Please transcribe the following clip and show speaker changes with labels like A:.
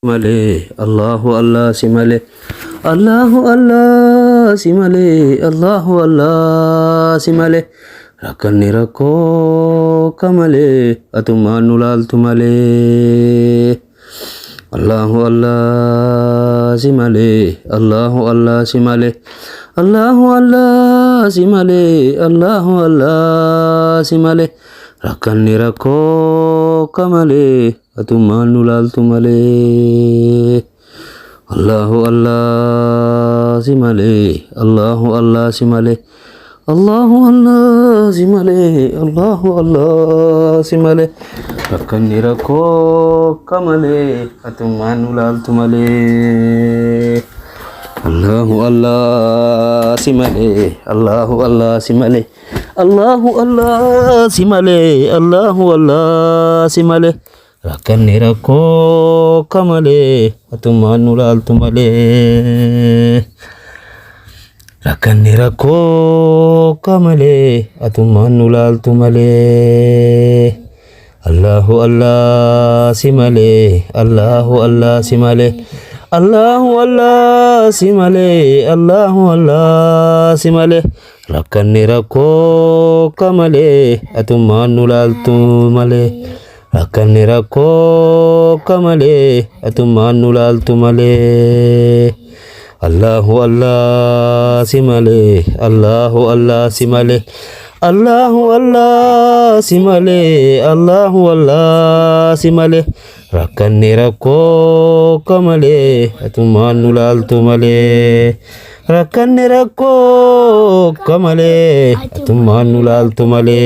A: Simale, Allahu Allah simale, Allahu Allah simale, Allahu Allah simale, rakanni rakko kamale, atumanulal tumale, Allahu Allah simale, Allahu Allah simale, Allahu Allah simale, Allahu Allah simale, rakanni rakko kamale, atumanulal tumale, Allahu Allah simale, Allahu Allah simale, Allahu Allah simale, Allahu Allah simale, rakanni rakko kamale, atumanulal tumale, Allahu Allah simale, Allahu Allah simale, Allahu Allah simale, Allahu Allah simale, rakanni rakko kamale, atumanulal tumale, rakanni rakko kamale, atumanulal tumale, Allahu Allah simale, Allahu Allah simale, Allahu Allah simale, Allahu Allah simale, rakanni rakko kamale, atumanulal tumale, rakanni rakko kamale, atumanulal tumale, Allahu Allah simale, Allahu Allah simale, Allahu Allah simale, Allahu Allah simale, rakanni rakko kamale, atumanulal tumale, rakanni rakko kamale, atumanulal tumale.